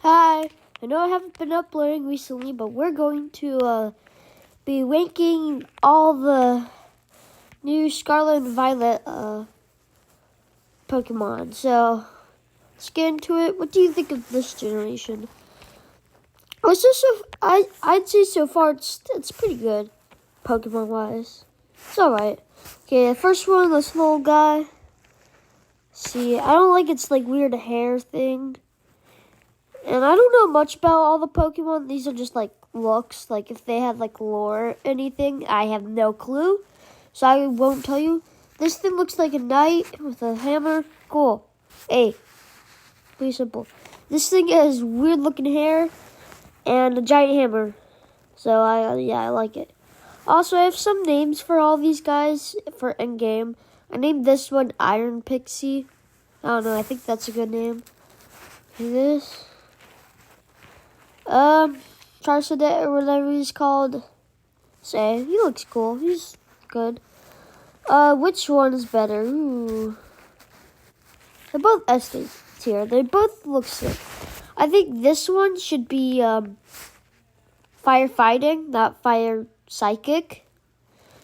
Hi, I know I haven't been uploading recently, but we're going to be ranking all the new Scarlet and Violet Pokemon. So let's get into it. What do you think of this generation? I'd say so far it's pretty good, Pokemon wise. It's alright. Okay, the first one, this little guy. See, I don't like its like weird hair thing. And I don't know much about all the Pokemon. These are just like looks. Like if they had like lore or anything, I have no clue. So I won't tell you. This thing looks like a knight with a hammer. Cool. Hey, pretty simple. This thing has weird looking hair and a giant hammer. So I like it. Also, I have some names for all these guys for endgame. I named this one Iron Pixie. I don't know. I think that's a good name. This. Charcadet or whatever he's called. Say, he looks cool. He's good. Which one is better? Ooh. They're both S tier. They both look sick. I think this one should be, firefighting, not fire psychic.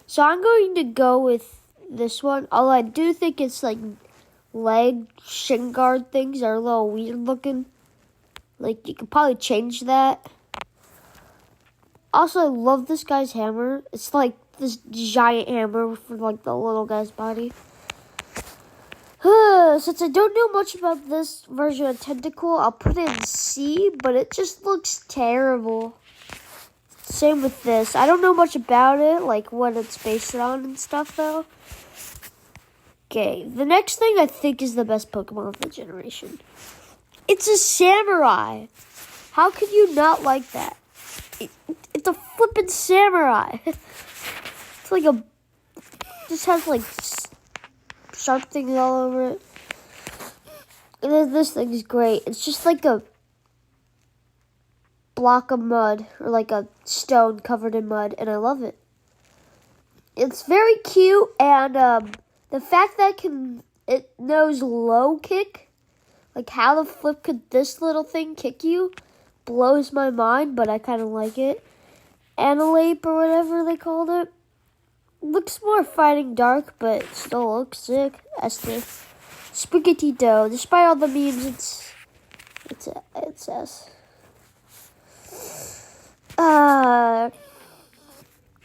So I'm going to go with this one. Although I do think its, like, leg shin guard things are a little weird looking. Like, you could probably change that. Also, I love this guy's hammer. It's like this giant hammer for, like, the little guy's body. Since I don't know much about this version of Tentacool, I'll put it in C, but it just looks terrible. Same with this. I don't know much about it, like what it's based on and stuff, though. Okay, the next thing I think is the best Pokemon of the generation. It's a samurai. How could you not like that? It's a flippin' samurai. It's like just has like sharp things all over it. And then this thing is great. It's just like a block of mud or like a stone covered in mud, and I love it. It's very cute, and the fact that it knows low kick. Like, how the flip could this little thing kick you blows my mind, but I kind of like it. Analape or whatever they called it. Looks more fighting dark, but it still looks sick. Esther. Spaghetti dough. Despite all the memes, it's S.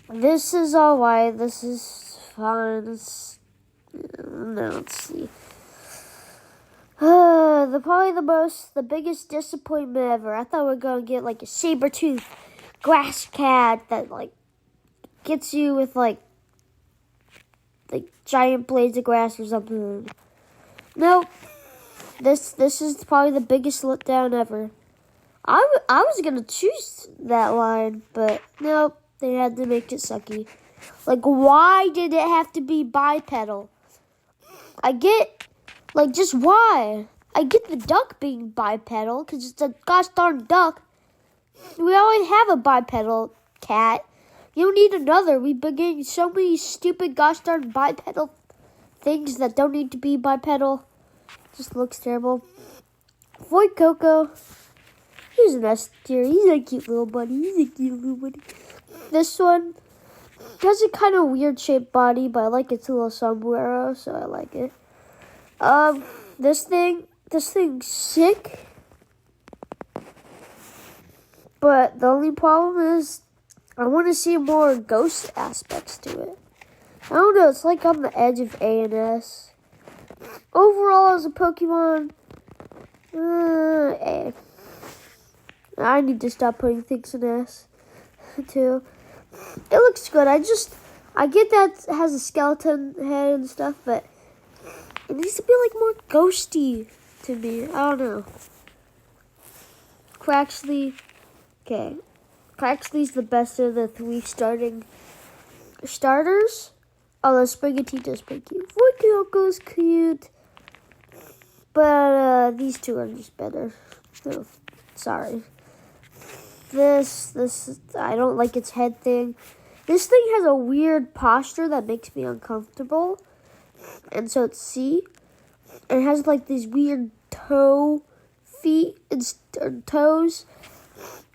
This is alright. This is fine. Let's see. The biggest disappointment ever. I thought we were going to get like a saber-tooth grass cat that like gets you with like giant blades of grass or something. Nope. This is probably the biggest letdown ever. I was going to choose that line, but nope. They had to make it sucky. Like, why did it have to be bipedal? I get... Like, just why? I get the duck being bipedal, because it's a gosh darn duck. We already have a bipedal cat. You don't need another. We've been getting so many stupid gosh darn bipedal things that don't need to be bipedal. Just looks terrible. Void Coco. He's an S tier. He's a cute little buddy. This one has a kind of weird shaped body, but I like its little sombrero, so I like it. This thing's sick. But the only problem is I want to see more ghost aspects to it. I don't know, it's like on the edge of A and S. Overall, as a Pokemon, A. I need to stop putting things in S, too. It looks good. I get that it has a skeleton head and stuff, but it needs to be like more ghosty to me. I don't know. Craxley. Okay. Craxley's the best of the 3 starting starters. Although Sprigatito's pretty cute. Voidcoco's cute. But these two are just better. Oh, sorry. This, I don't like its head thing. This thing has a weird posture that makes me uncomfortable. And so it's C. And it has like these weird toe feet. It toes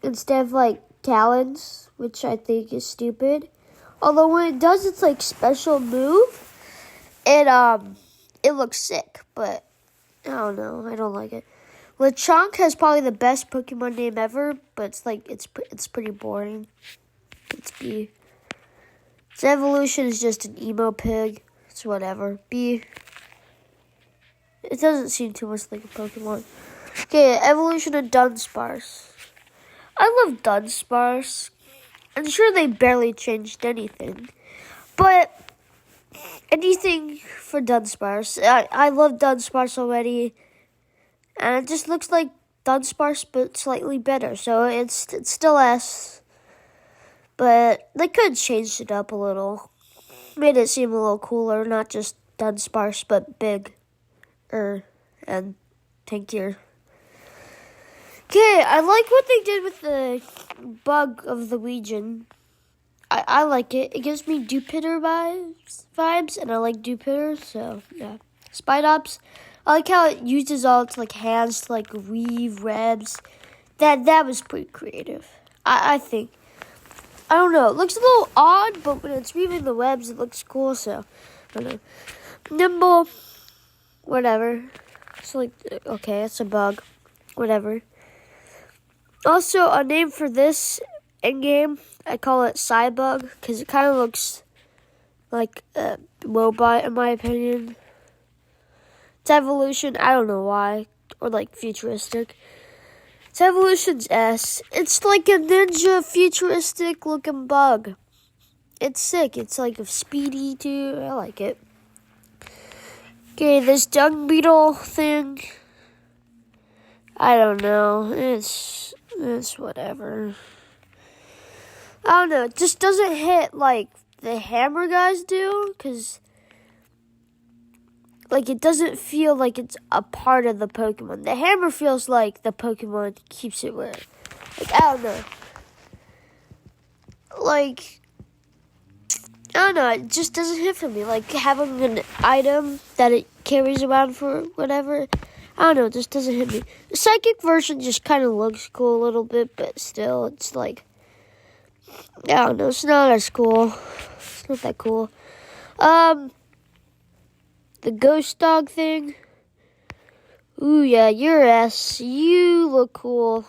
instead of like talons, which I think is stupid. Although when it does its like special move, it looks sick, but I don't know. I don't like it. Lechonk has probably the best Pokemon name ever, but it's like it's pretty boring. It's B. Its evolution is just an emo pig. It's whatever. B. It doesn't seem too much like a Pokemon. Okay, evolution of Dunsparce. I love Dunsparce. I'm sure they barely changed anything. But anything for Dunsparce. I love Dunsparce already. And it just looks like Dunsparce, but slightly better. So it's still S. But they could have changed it up a little. Made it seem a little cooler. Not just Dunsparce, but big. And tankier. Okay, I like what they did with the bug of the region. I like it. It gives me Jupiter vibes, and I like Jupiter, so yeah. Spidops, I like how it uses all its like hands to like weave webs. That was pretty creative. I think. I don't know. It looks a little odd, but when it's weaving the webs, it looks cool. So I don't know. Nimble, whatever. It's like okay, it's a bug, whatever. Also, a name for this in-game, I call it Cybug, because it kind of looks like a robot, in my opinion. Its evolution, I don't know why, or like futuristic. Its evolution's S. It's like a ninja futuristic-looking bug. It's sick. It's like a speedy, too. I like it. Okay, this dung beetle thing, I don't know. It's whatever. I don't know. It just doesn't hit like the hammer guys do, because like it doesn't feel like it's a part of the Pokemon. The hammer feels like the Pokemon keeps it where, like I don't know. Like I don't know. It just doesn't hit for me. Like having an item that it carries around for whatever. I don't know, it just doesn't hit me. The psychic version just kind of looks cool a little bit, but still, it's like, I don't know, it's not as cool. It's not that cool. The ghost dog thing. Ooh, yeah, you're S. You look cool.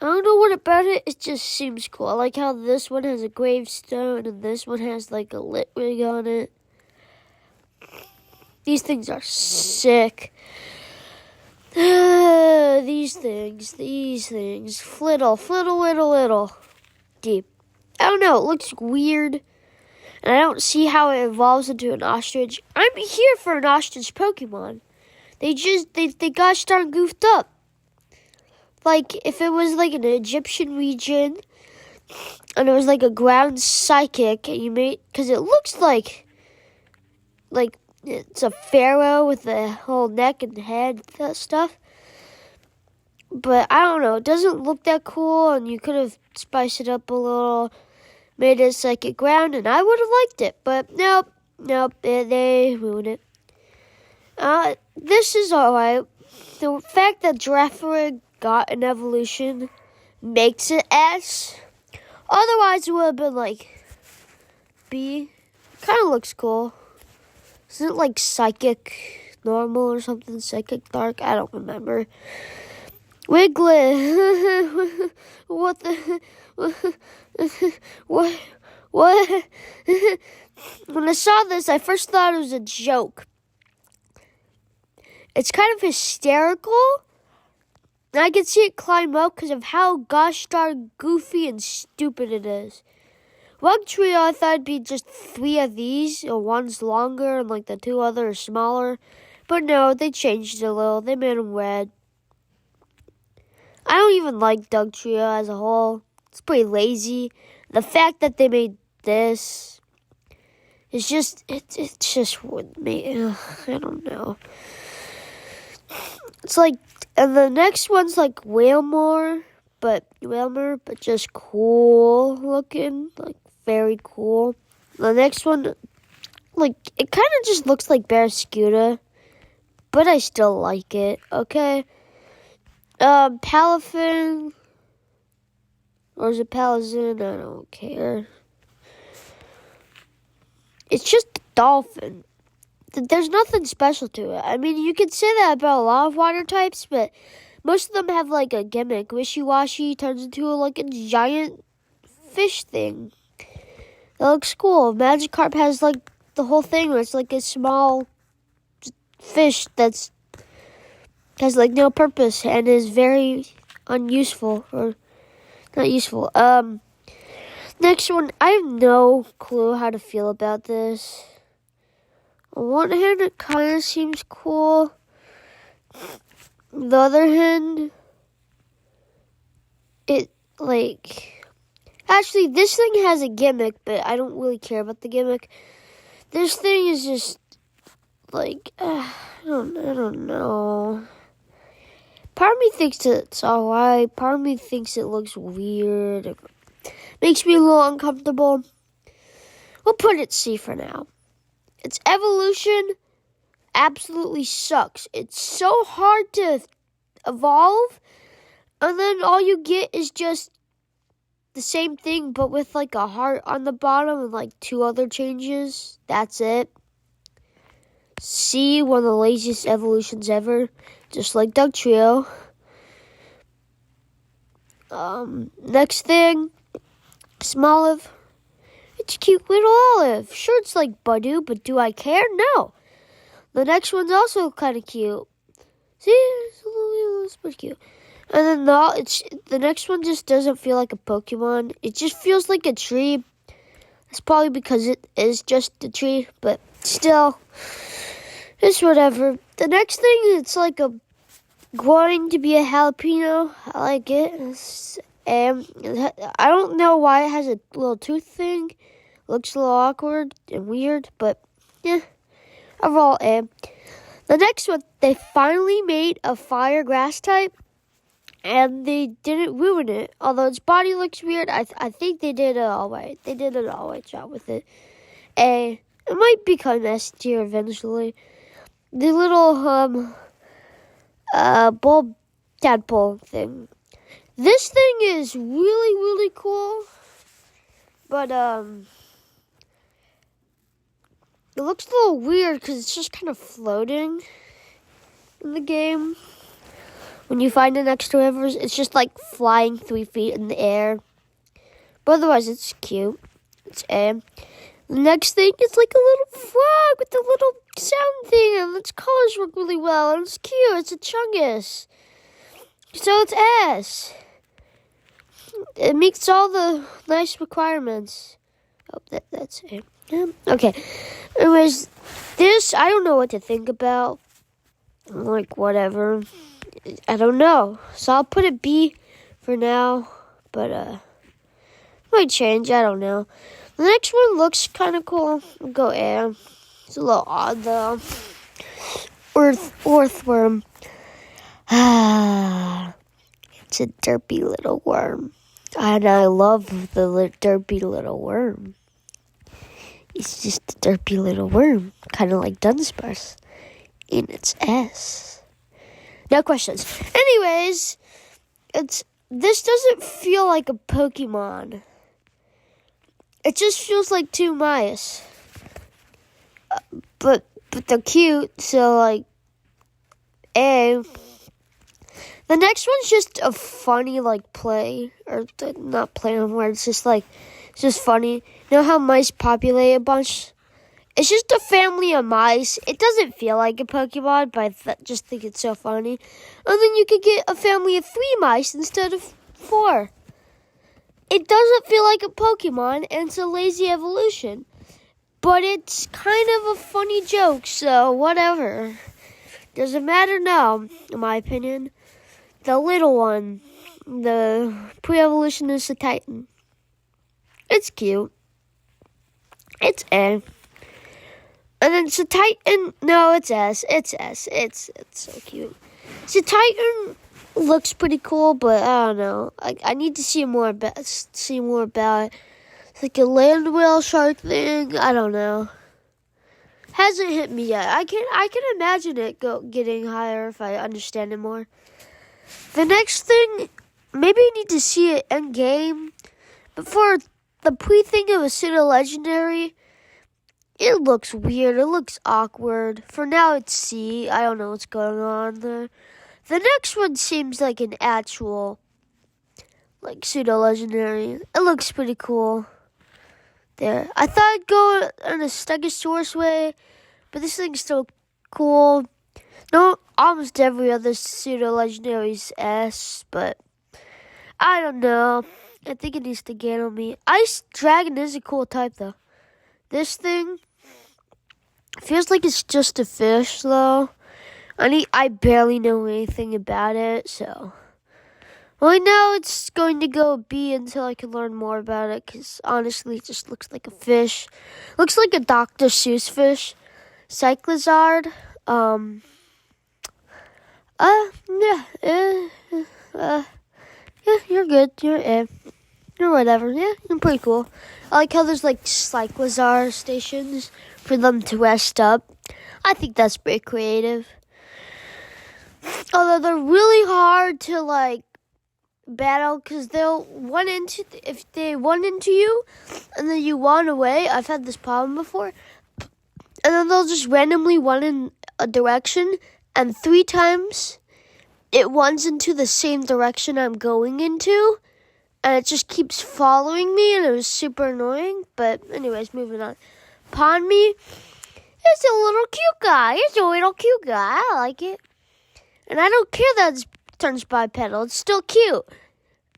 I don't know what about it, it just seems cool. I like how this one has a gravestone, and this one has like a lit rig on it. These things are sick. These things. Flittle. Deep. I don't know, it looks weird. And I don't see how it evolves into an ostrich. I'm here for an ostrich Pokemon. They gosh darn goofed up. Like, if it was like an Egyptian region, and it was like a ground psychic, and you made, because it looks like it's a pharaoh with the whole neck and head stuff. But I don't know. It doesn't look that cool, and you could have spiced it up a little, made it psychic ground, and I would have liked it. But nope. They ruined it. This is alright. The fact that Girafarig got an evolution makes it S. Otherwise, it would have been like B. Kind of looks cool. Isn't it like psychic normal or something? Psychic dark? I don't remember. Wiglet. What the? What? When I saw this, I first thought it was a joke. It's kind of hysterical. And I can see it climb up because of how gosh darn goofy and stupid it is. One trio, I thought it'd be just 3 of these, or one's longer and like the 2 others smaller. But no, they changed it a little. They made them red. I don't even like Dugtrio as a whole. It's pretty lazy. The fact that they made this is just, it just wouldn't me. I don't know. It's like, and the next one's like Wailmer, but just cool looking, like very cool. The next one, like, it kind of just looks like Barraskewda, but I still like it, okay? Palafin. Or is it Palazin? I don't care. It's just a dolphin. There's nothing special to it. I mean, you could say that about a lot of water types, but most of them have like a gimmick. Wishy-washy turns into like a giant fish thing. That looks cool. Magikarp has like the whole thing where it's like a small fish that's has like no purpose and is very unuseful or not useful. Next one, I have no clue how to feel about this. On one hand, it kind of seems cool. On the other hand, it, like... Actually, this thing has a gimmick, but I don't really care about the gimmick. This thing is just, like, I don't know. Part of me thinks it's alright. Part of me thinks it looks weird. It makes me a little uncomfortable. We'll put it C for now. Its evolution absolutely sucks. It's so hard to evolve, and then all you get is just the same thing, but with like a heart on the bottom and like 2 other changes. That's it. C, one of the laziest evolutions ever, just like Dugtrio. Next thing, Smoliv. It's a cute little olive. Sure, it's like Badoo, but do I care? No. The next one's also kind of cute. See, it's pretty cute. And then the next one just doesn't feel like a Pokemon. It just feels like a tree. It's probably because it is just a tree, but still, it's whatever. The next thing, it's like going to be a jalapeno. I like it. I don't know why it has a little tooth thing. Looks a little awkward and weird, but yeah, overall A. The next one, they finally made a fire grass type, and they didn't ruin it. Although its body looks weird, I think they did it all right. They did an all right job with it. A. It might become S tier eventually. The little bulb tadpole thing. This thing is really, really cool, but it looks a little weird because it's just kind of floating in the game. When you find it next to rivers, it's just like flying 3 feet in the air. But otherwise, it's cute. It's A. The next thing is like a little frog with a little sound thing, and its colors work really well, and it's cute. It's a Chungus. So it's S. It meets all the nice requirements. Oh, that's it. Okay. Anyways, this, I don't know what to think about. Like, whatever. I don't know. So I'll put it B for now. But, might change. I don't know. The next one looks kind of cool. I'll go A. It's a little odd, though. Earthworm. It's a derpy little worm. And I love the derpy little worm. It's just a derpy little worm. Kind of like Dunsparce. And it's S. No questions. Anyways, this doesn't feel like a Pokemon. It just feels like 2 mice. But they're cute, so like A. The next one's just a funny like play, or not play on words. It's just funny. You know how mice populate a bunch? It's just a family of mice. It doesn't feel like a Pokemon, but I just think it's so funny. And then you could get a family of 3 mice instead of 4. It doesn't feel like a Pokemon, and it's a lazy evolution. But it's kind of a funny joke, so whatever. Doesn't matter now, in my opinion. The little one, the pre-evolution is a Titan. It's cute. It's A. And then it's a Titan. No, it's S. It's S. It's so cute. So Titan looks pretty cool, but I don't know. I need to see more about it. It's like a land whale shark thing. I don't know. Hasn't hit me yet. I can imagine it getting higher if I understand it more. The next thing, maybe you need to see it in game. But for the pre-thing of a pseudo legendary, it looks weird. It looks awkward. For now, it's C. I don't know what's going on there. The next one seems like an actual, like, pseudo legendary. It looks pretty cool. There. I thought I'd go in a Stegosaurus way, but this thing's still cool. No, almost every other pseudo legendary's S, but I don't know. I think it needs to get on me. Ice Dragon is a cool type, though. This thing feels like it's just a fish, though. I barely know anything about it, so. Right now, it's going to go B until I can learn more about it, because honestly, it just looks like a fish. Looks like a Dr. Seuss fish. Cyclizard. Yeah, you're good. You're whatever. Yeah, you're pretty cool. I like how there's like Cyclizar stations for them to rest up. I think that's pretty creative. Although they're really hard to like battle because they'll if they run into you and then you run away. I've had this problem before. And then they'll just randomly run in a direction, and 3 times it runs into the same direction I'm going into, and it just keeps following me, and it was super annoying. But anyways, moving on. Pawmi is a little cute guy. He's a little cute guy. I like it. And I don't care that it turns bipedal. It's still cute.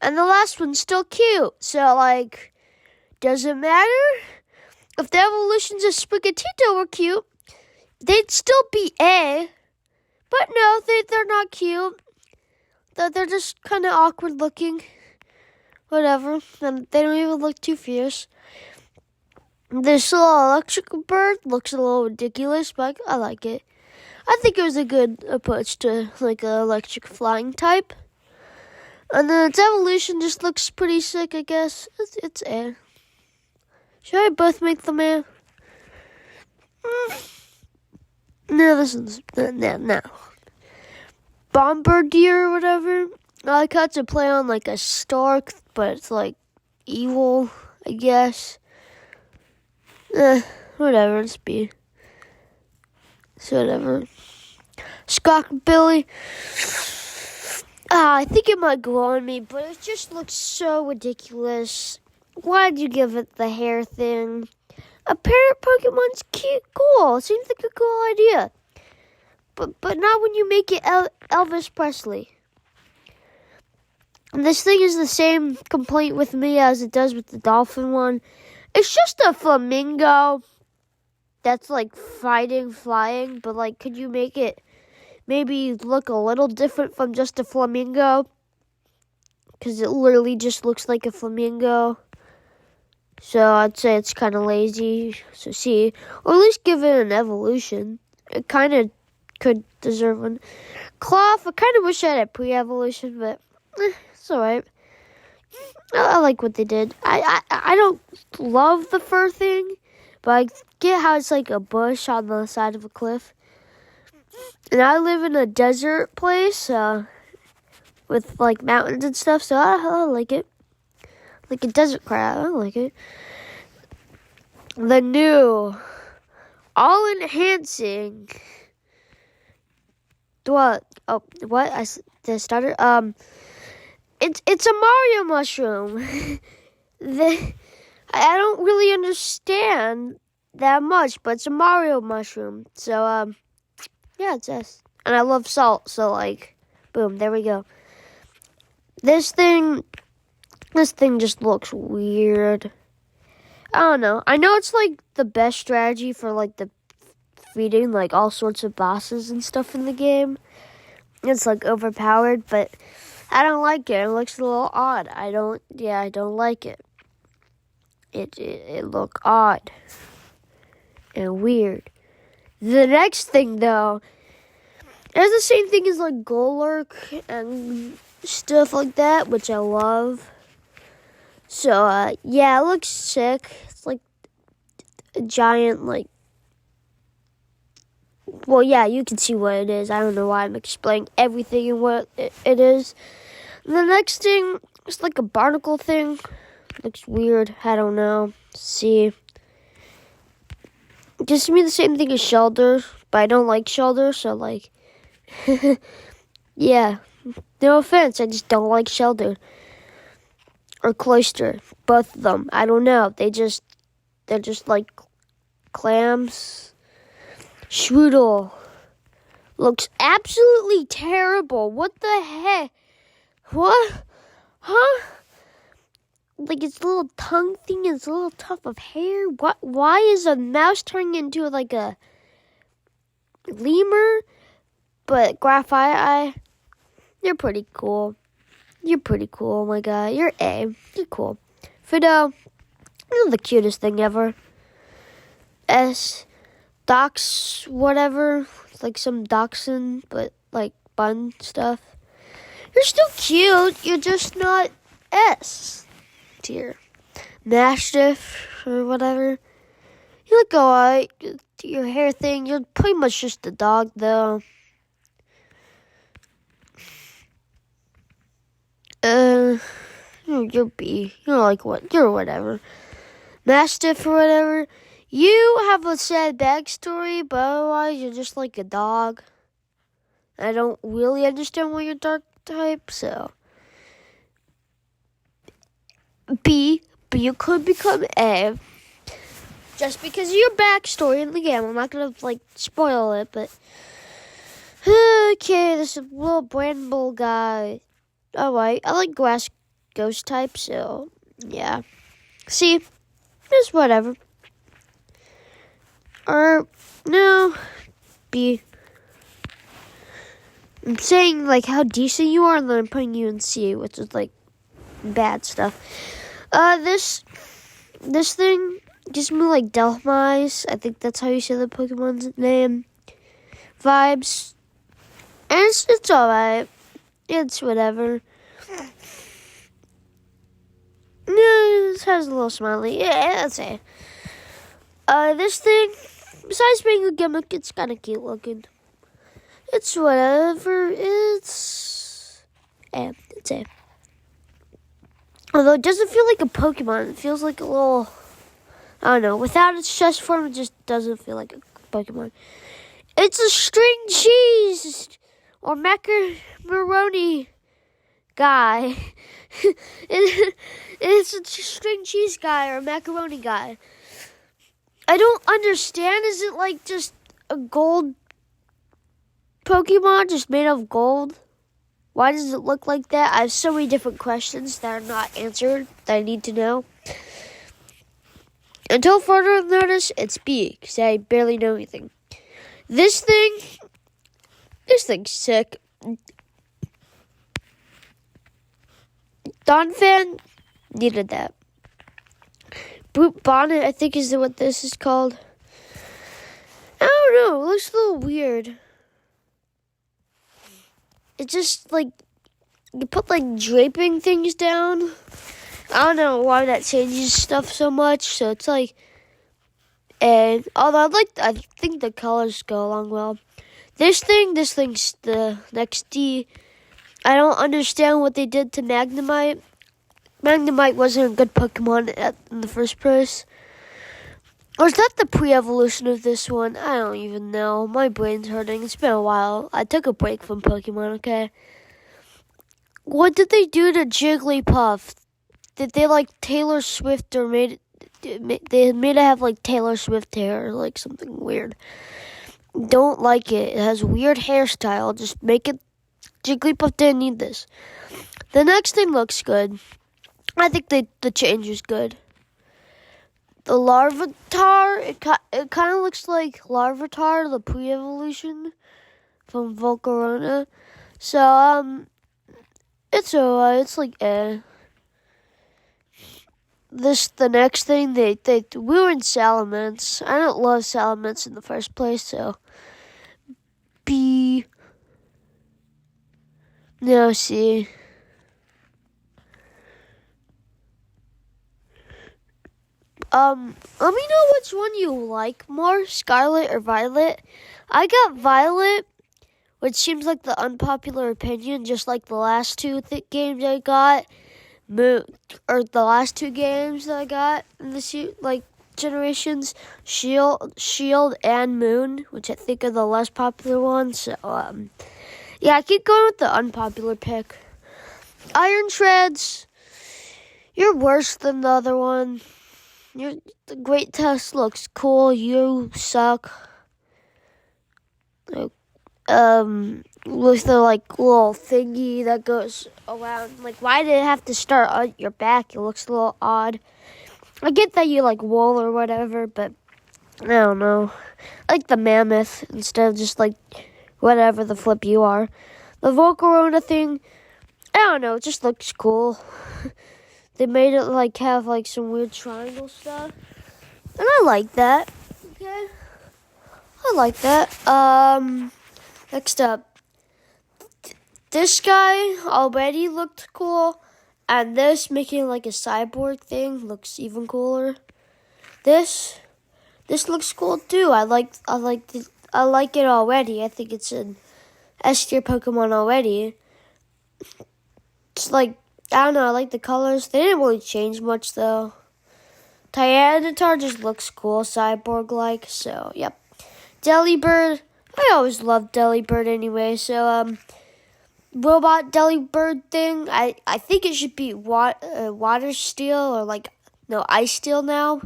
And the last one's still cute. So, like, does it matter? If the evolutions of Sprigatito were cute, they'd still be A. But no, they're not cute. They're just kind of awkward looking. Whatever. And they don't even look too fierce. This little electric bird looks a little ridiculous, but I like it. I think it was a good approach to like an electric flying type. And then its evolution just looks pretty sick, I guess. It's A. Should I both make them A? No, this one's no. Bombardier or whatever. I like how it's a play on like a stork, but it's like evil, I guess. Whatever, it's B. So whatever. Squawkabilly. I think it might grow on me, but it just looks so ridiculous. Why'd you give it the hair thing? A parrot Pokemon's cute, cool. Seems like a cool idea. But not when you make it Elvis Presley. And this thing is the same complaint with me as it does with the dolphin one. It's just a flamingo that's like flying, but like could you make it maybe look a little different from just a flamingo? Because it literally just looks like a flamingo. So I'd say it's kind of lazy. So C. Or at least give it an evolution. It kind of could deserve one. Cloth, I kind of wish I had a pre-evolution, but it's alright. I like what they did. I don't love the fur thing, but I get how it's like a bush on the side of a cliff. And I live in a desert place with like mountains and stuff, so I like it. Like a desert crab, I like it. The new all-enhancing. What? Oh, what? I started. It's a Mario mushroom. I don't really understand that much, but it's a Mario mushroom. So yeah, it's S. And I love salt, so like, boom, there we go. This thing just looks weird. I don't know. I know it's like the best strategy for like the feeding like all sorts of bosses and stuff in the game. It's like overpowered, but I don't like it. It looks a little odd. I don't like it. It look odd and weird. The next thing though, it's the same thing as like Golurk and stuff like that, which I love. So yeah, it looks sick. It's like a giant like Well, yeah, you can see what it is. I don't know why I'm explaining everything and what it is. The next thing is like a barnacle thing. Looks weird. I don't know. See. It gives me the same thing as Shelder, but I don't like Shelder, so like... yeah. No offense, I just don't like Shelder. Or Cloyster. Both of them. I don't know. They're just like clams. Shroodle. Looks absolutely terrible. What the heck? What? Huh? Like its little tongue thing, its little tuft of hair. What? Why is a mouse turning into like a lemur? But graphite eye, you're pretty cool. You're pretty cool, my guy. You're A. You're cool. Fido, you're the cutest thing ever. S. Dox, whatever. It's like some dachshund, but like bun stuff. You're still cute. You're just not S tier. Mastiff or whatever. You look alright. Your hair thing, you're pretty much just a dog, though. You're B. You're like what? You're whatever. Mastiff or whatever. You have a sad backstory, but otherwise you're just like a dog. I don't really understand why you're dark type, so. B, but you could become A. Just because of your backstory in the game. I'm not gonna, like, spoil it, but. Okay, this little bramble guy. Alright, I like grass ghost type, so. Yeah. C, just whatever. Or, no. B. I'm saying, like, how decent you are, and then I'm putting you in C, which is, like, bad stuff. This thing gives me, like, Delphmise. I think that's how you say the Pokemon's name. Vibes. And it's alright. It's whatever. No, it has a little smiley. Yeah, that's it. This thing, besides being a gimmick, it's kind of cute looking. It's whatever. It's A. Although it doesn't feel like a Pokemon. It feels like a little, I don't know. Without its chest form, it just doesn't feel like a Pokemon. It's a string cheese or macaroni guy. It's a string cheese guy or a macaroni guy. I don't understand. Is it like just a gold Pokemon just made of gold? Why does it look like that? I have so many different questions that are not answered that I need to know. Until further notice, it's B, because I barely know anything. This thing's sick. Donphan needed that. Brute Bonnet, I think is what this is called. I don't know, it looks a little weird. It's just like, you put like draping things down. I don't know why that changes stuff so much, so it's like, and although I think the colors go along well. This thing's the next D. I don't understand what they did to Magnemite. Magnemite wasn't a good Pokemon in the first place. Or is that the pre-evolution of this one? I don't even know. My brain's hurting. It's been a while. I took a break from Pokemon, okay? What did they do to Jigglypuff? Did they like Taylor Swift or made it have like Taylor Swift hair or like something weird? Don't like it. It has a weird hairstyle. Just make it. Jigglypuff didn't need this. The next thing looks good. I think the change is good. The Larvitar, it kind of looks like Larvitar, the pre-evolution from Volcarona. So, it's alright. It's like, the next thing, we were in Salamence. I don't love Salamence in the first place, so. B. No, C. Let me know which one you like more, Scarlet or Violet. I got Violet, which seems like the unpopular opinion, just like the last two games I got. The last two games that I got in the generations, Shield and Moon, which I think are the less popular ones. So, yeah, I keep going with the unpopular pick. Iron Shreds, you're worse than the other one. The Great Test looks cool. You suck. With the little thingy that goes around. Why did it have to start on your back? It looks a little odd. I get that you like wool or whatever, but I don't know. I like the mammoth instead of just whatever the flip you are. The Volcarona thing, I don't know. It just looks cool. They made it have some weird triangle stuff. And I like that. Okay. I like that. Next up. This guy already looked cool. And this making a cyborg thing looks even cooler. This looks cool too. I like it already. I think it's an S tier Pokemon already. It's I don't know, I like the colors. They didn't really change much, though. Tyranitar just looks cool, cyborg-like, so, yep. Delibird, I always loved Delibird anyway, so, robot Delibird thing, I think it should be water steel, or, ice steel now.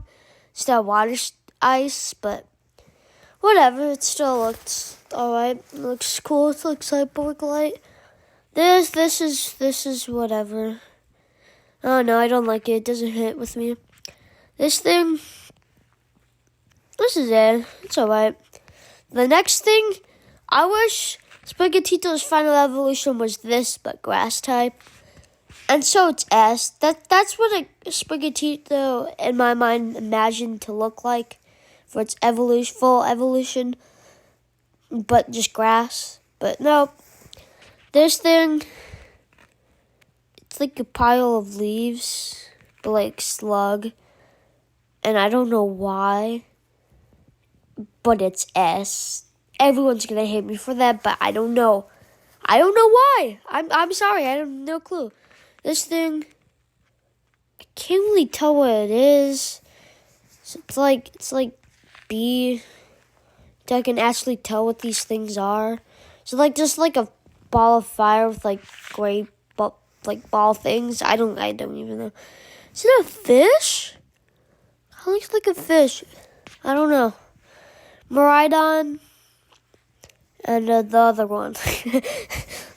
Instead of water ice, but whatever, it still looks alright. It looks cool, it's cyborg-like. This is whatever. Oh no, I don't like it. It doesn't hit with me. This thing, this is it. It's alright. The next thing, I wish Sprigatito's final evolution was this, but grass type. And so it's S. That's what a Sprigatito, in my mind, imagined to look like for its full evolution, but just grass. But no. This thing, it's like a pile of leaves, but slug. And I don't know why, but it's S. Everyone's gonna hate me for that, but I don't know. I don't know why. I'm sorry, I have no clue. This thing, I can't really tell what it is. So it's like B. I can actually tell what these things are. So just a ball of fire with gray ball things. I don't even know. Is it a fish? It looks like a fish. I don't know. Miraidon and the other one.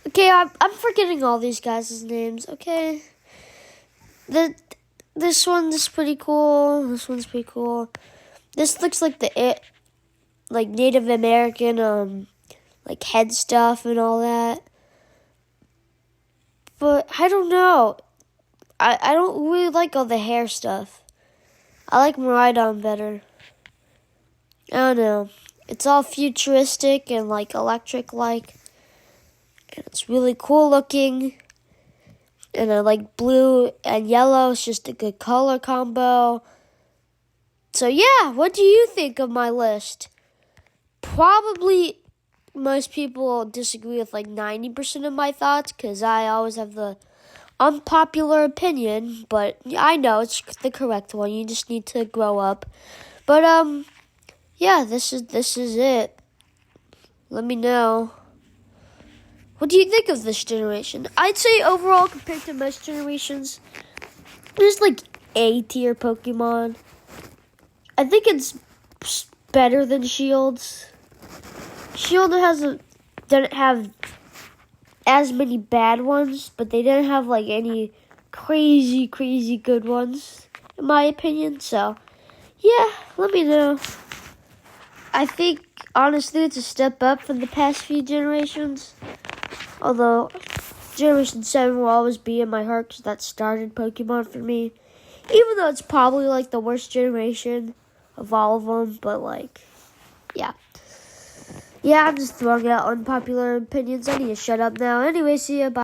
Okay, I'm forgetting all these guys' names. Okay, this one's pretty cool. This one's pretty cool. This looks like Native American head stuff and all that. But I don't know. I don't really like all the hair stuff. I like Miraidon better. I don't know. It's all futuristic and electric-like. And it's really cool looking. And I like blue and yellow. It's just a good color combo. So yeah, what do you think of my list? Probably most people disagree with 90% of my thoughts because I always have the unpopular opinion, but I know it's the correct one. You just need to grow up. But yeah, this is it. Let me know. What do you think of this generation? I'd say overall, compared to most generations, there's A tier Pokemon. I think it's better than Shields. Shield didn't have as many bad ones, but they didn't have any crazy good ones, in my opinion. So, yeah, let me know. I think, honestly, it's a step up from the past few generations. Although, Generation 7 will always be in my heart because that started Pokemon for me. Even though it's probably the worst generation of all of them, but yeah. Yeah, I'm just throwing out unpopular opinions. I need to shut up now. Anyway, see ya. Bye.